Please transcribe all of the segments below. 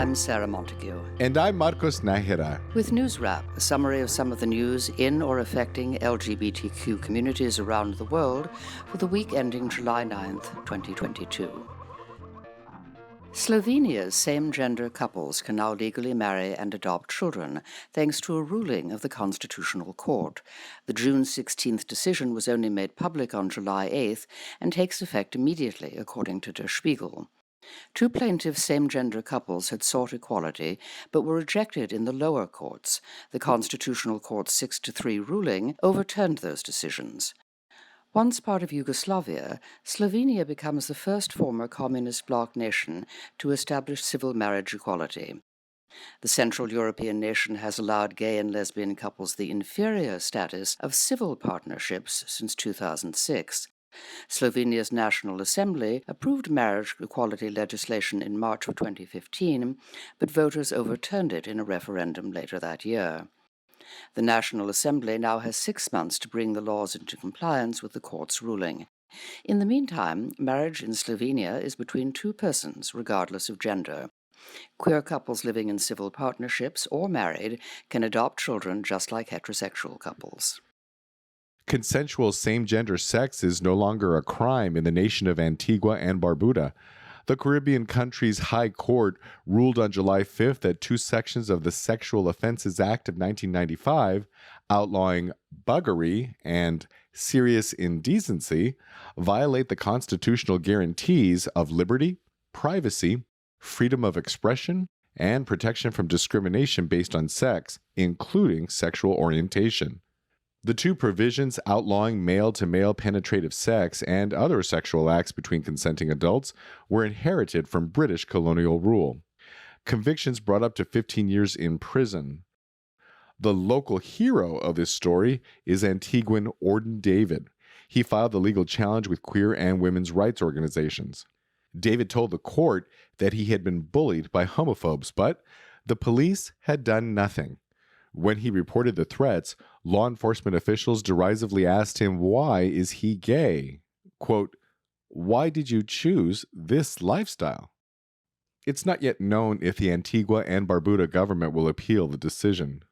I'm Sarah Montague. And I'm Marcos Nájera. With NewsWrap, a summary of some of the news in or affecting LGBTQ communities around the world for the week ending July 9th, 2022. Slovenia's same-gender couples can now legally marry and adopt children, thanks to a ruling of the Constitutional Court. The June 16th decision was only made public on July 8th and takes effect immediately, according to Der Spiegel. Two plaintiff same-gender couples had sought equality, but were rejected in the lower courts. The Constitutional Court's 6-3 ruling overturned those decisions. Once part of Yugoslavia, Slovenia becomes the first former communist bloc nation to establish civil marriage equality. The Central European nation has allowed gay and lesbian couples the inferior status of civil partnerships since 2006. Slovenia's National Assembly approved marriage equality legislation in March of 2015, but voters overturned it in a referendum later that year. The National Assembly now has 6 months to bring the laws into compliance with the court's ruling. In the meantime, marriage in Slovenia is between two persons, regardless of gender. Queer couples living in civil partnerships or married can adopt children just like heterosexual couples. Consensual same-gender sex is no longer a crime in the nation of Antigua and Barbuda. The Caribbean country's High Court ruled on July 5th that two sections of the Sexual Offenses Act of 1995, outlawing buggery and serious indecency, violate the constitutional guarantees of liberty, privacy, freedom of expression, and protection from discrimination based on sex, including sexual orientation. The two provisions outlawing male-to-male penetrative sex and other sexual acts between consenting adults were inherited from British colonial rule. Convictions brought up to 15 years in prison. The local hero of this story is Antiguan Orden David. He filed the legal challenge with queer and women's rights organizations. David told the court that he had been bullied by homophobes, but the police had done nothing. When he reported the threats, law enforcement officials derisively asked him, "Why is he gay?" Quote, "Why did you choose this lifestyle?" It's not yet known if the Antigua and Barbuda government will appeal the decision.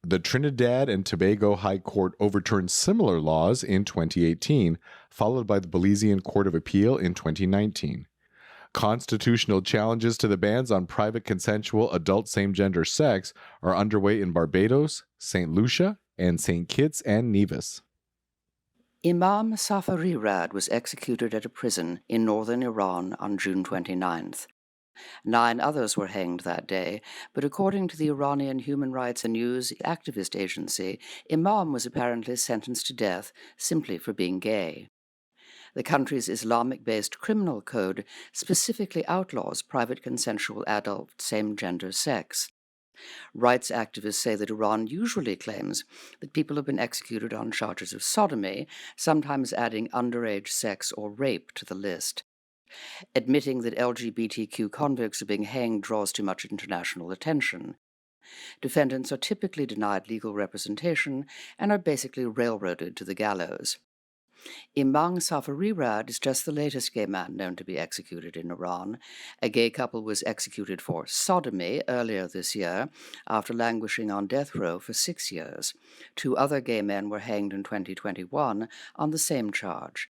The Trinidad and Tobago High Court overturned similar laws in 2018, followed by the Belizean Court of Appeal in 2019. Constitutional challenges to the bans on private consensual adult same-gender sex are underway in Barbados, St. Lucia, and St. Kitts and Nevis. Imam Safarirad was executed at a prison in northern Iran on June 29th. 9 others were hanged that day, but according to the Iranian human rights and news activist agency, Imam was apparently sentenced to death simply for being gay. The country's Islamic-based criminal code specifically outlaws private consensual adult same-gender sex. Rights activists say that Iran usually claims that people have been executed on charges of sodomy, sometimes adding underage sex or rape to the list. Admitting that LGBTQ convicts are being hanged draws too much international attention. Defendants are typically denied legal representation and are basically railroaded to the gallows. Imam Safarirad is just the latest gay man known to be executed in Iran. A gay couple was executed for sodomy earlier this year after languishing on death row for 6 years. 2 other gay men were hanged in 2021 on the same charge.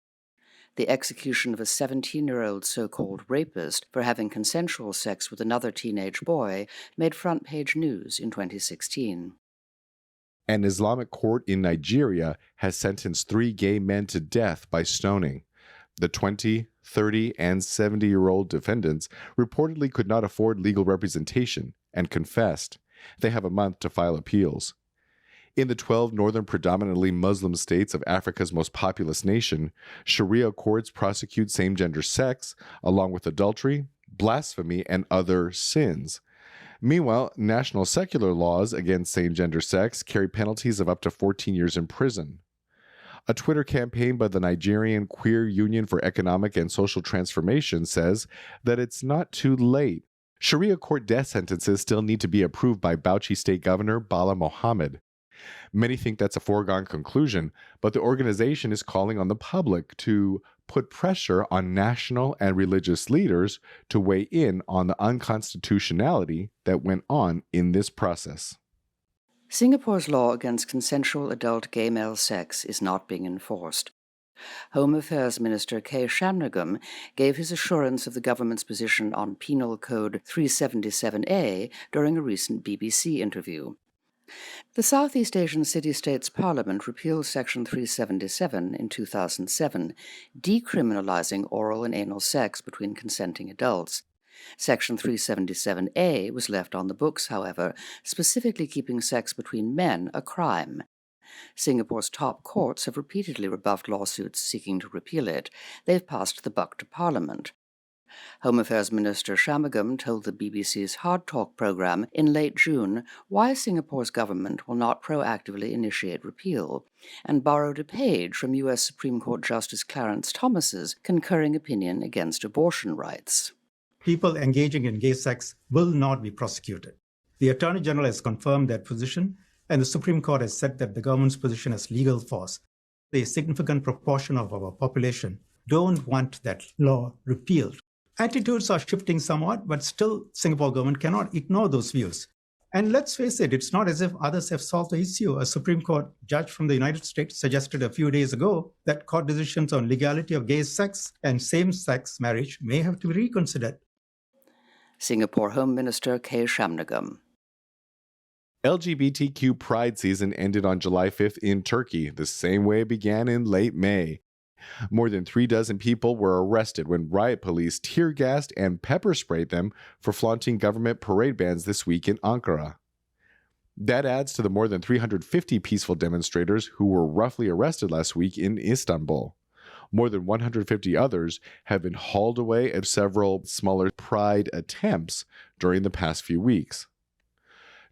The execution of a 17-year-old so-called rapist for having consensual sex with another teenage boy made front-page news in 2016. An Islamic court in Nigeria has sentenced 3 gay men to death by stoning. The 20, 30, and 70-year-old defendants reportedly could not afford legal representation and confessed. They have a month to file appeals. In the 12 northern predominantly Muslim states of Africa's most populous nation, Sharia courts prosecute same-gender sex, along with adultery, blasphemy, and other sins. Meanwhile, national secular laws against same-gender sex carry penalties of up to 14 years in prison. A Twitter campaign by the Nigerian Queer Union for Economic and Social Transformation says that it's not too late. Sharia court death sentences still need to be approved by Bauchi State Governor Bala Mohammed. Many think that's a foregone conclusion, but the organization is calling on the public to put pressure on national and religious leaders to weigh in on the unconstitutionality that went on in this process. Singapore's law against consensual adult gay male sex is not being enforced. Home Affairs Minister K. Shanmugam gave his assurance of the government's position on Penal Code 377A during a recent BBC interview. The Southeast Asian City-States Parliament repealed Section 377 in 2007, decriminalizing oral and anal sex between consenting adults. Section 377A was left on the books, however, specifically keeping sex between men a crime. Singapore's top courts have repeatedly rebuffed lawsuits seeking to repeal it. They've passed the buck to Parliament. Home Affairs Minister Shanmugam told the BBC's Hard Talk programme in late June why Singapore's government will not proactively initiate repeal, and borrowed a page from U.S. Supreme Court Justice Clarence Thomas's concurring opinion against abortion rights. People engaging in gay sex will not be prosecuted. The Attorney General has confirmed that position, and the Supreme Court has said that the government's position has legal force. A significant proportion of our population don't want that law repealed. Attitudes are shifting somewhat, but still Singapore government cannot ignore those views. And let's face it, it's not as if others have solved the issue. A Supreme Court judge from the United States suggested a few days ago that court decisions on legality of gay sex and same-sex marriage may have to be reconsidered. Singapore Home Minister K. Shanmugam. LGBTQ Pride season ended on July 5th in Turkey, the same way it began in late May. More than 36 people were arrested when riot police tear-gassed and pepper-sprayed them for flaunting government parade bans this week in Ankara. That adds to the more than 350 peaceful demonstrators who were roughly arrested last week in Istanbul. More than 150 others have been hauled away at several smaller pride attempts during the past few weeks.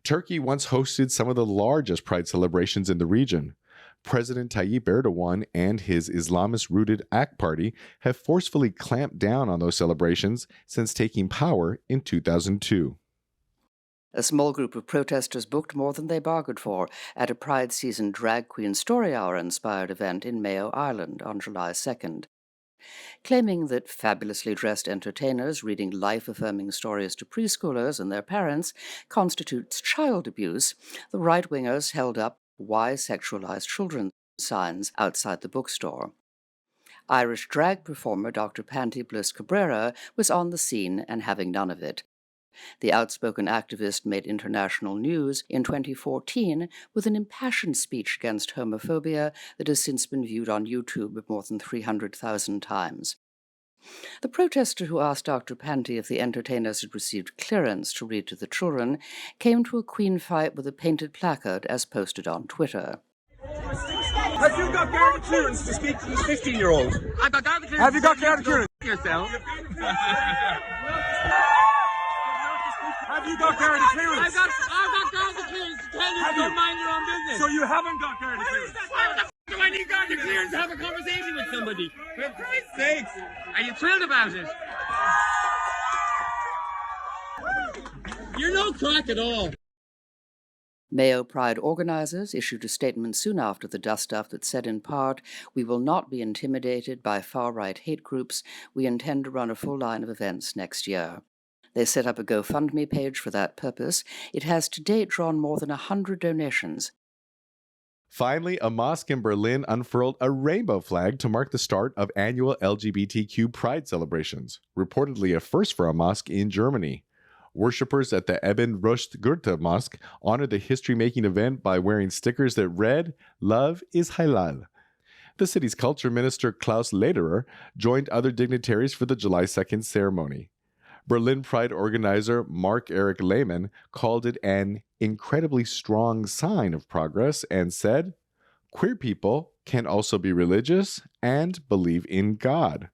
Turkey once hosted some of the largest pride celebrations in the region. President Tayyip Erdogan and his Islamist-rooted AK party have forcefully clamped down on those celebrations since taking power in 2002. A small group of protesters booked more than they bargained for at a Pride season drag queen story hour-inspired event in Mayo, Ireland on July 2nd. Claiming that fabulously dressed entertainers reading life-affirming stories to preschoolers and their parents constitutes child abuse, the right-wingers held up "Why Sexualize Children" signs outside the bookstore. Irish drag performer Dr. Panti Bliss was on the scene and having none of it. The outspoken activist made international news in 2014 with an impassioned speech against homophobia that has since been viewed on YouTube more than 300,000 times. The protester who asked Dr. Panti if the entertainers had received clearance to read to the children came to a queen fight with a painted placard as posted on Twitter. Have you got guard clearance to speak to this 15-year-old? I've got guard clearance. Have you got guard clearance? Yourself. Have you got guard clearance? I've got guard clearance to tell you to don't mind your own business. So you haven't got guard clearance? Why the f*** do I need guard clearance to have a conversation with somebody? For Christ's sakes! Are you thrilled about it? You're no crack at all. Mayo Pride organizers issued a statement soon after the dust-up that said in part, "We will not be intimidated by far-right hate groups. We intend to run a full line of events next year." They set up a GoFundMe page for that purpose. It has to date drawn more than 100 donations. Finally, a mosque in Berlin unfurled a rainbow flag to mark the start of annual LGBTQ Pride celebrations, reportedly a first for a mosque in Germany. Worshippers at the Rushd-Goethe Mosque honored the history-making event by wearing stickers that read, "Love is halal." The city's culture minister Klaus Lederer joined other dignitaries for the July 2nd ceremony. Berlin Pride organizer Mark-Eric Lehmann called it an incredibly strong sign of progress and said, "Queer people can also be religious and believe in God."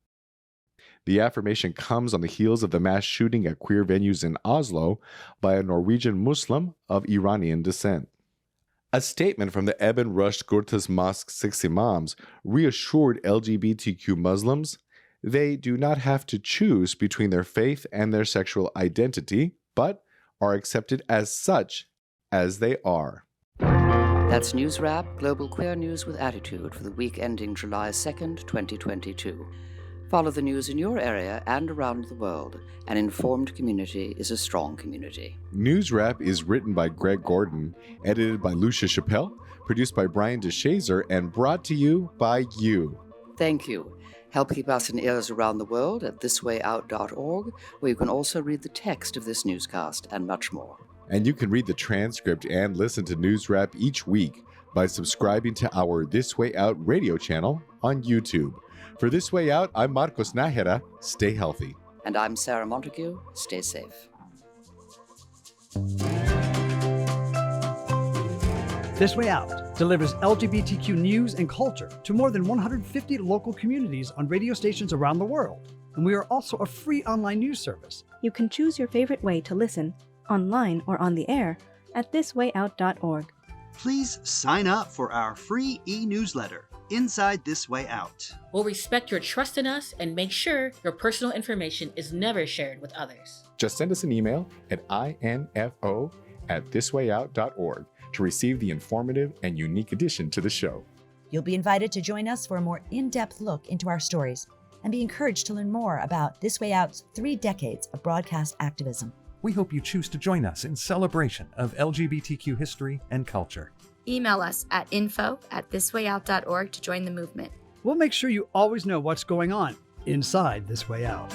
The affirmation comes on the heels of the mass shooting at queer venues in Oslo by a Norwegian Muslim of Iranian descent. A statement from the Ibn Rushd-Goethe's Mosque's 6 imams reassured LGBTQ Muslims they do not have to choose between their faith and their sexual identity, but are accepted as such as they are. That's NewsWrap, Global Queer News with Attitude for the week ending July 2nd, 2022. Follow the news in your area and around the world. An informed community is a strong community. NewsWrap is written by Greg Gordon, edited by Lucia Chappelle, produced by Brian DeShazer, and brought to you by you. Thank you. Help keep us in ears around the world at thiswayout.org, where you can also read the text of this newscast and much more. And you can read the transcript and listen to NewsWrap each week by subscribing to our This Way Out radio channel on YouTube. For This Way Out, I'm Marcos Nájera. Stay healthy. And I'm Sarah Montague. Stay safe. This Way Out delivers LGBTQ news and culture to more than 150 local communities on radio stations around the world. And we are also a free online news service. You can choose your favorite way to listen, online or on the air, at thiswayout.org. Please sign up for our free e-newsletter, Inside This Way Out. We'll respect your trust in us and make sure your personal information is never shared with others. Just send us an email at info@thiswayout.org to receive the informative and unique addition to the show. You'll be invited to join us for a more in-depth look into our stories and be encouraged to learn more about This Way Out's 3 decades of broadcast activism. We hope you choose to join us in celebration of LGBTQ history and culture. Email us at info@thiswayout.org to join the movement. We'll make sure you always know what's going on inside This Way Out.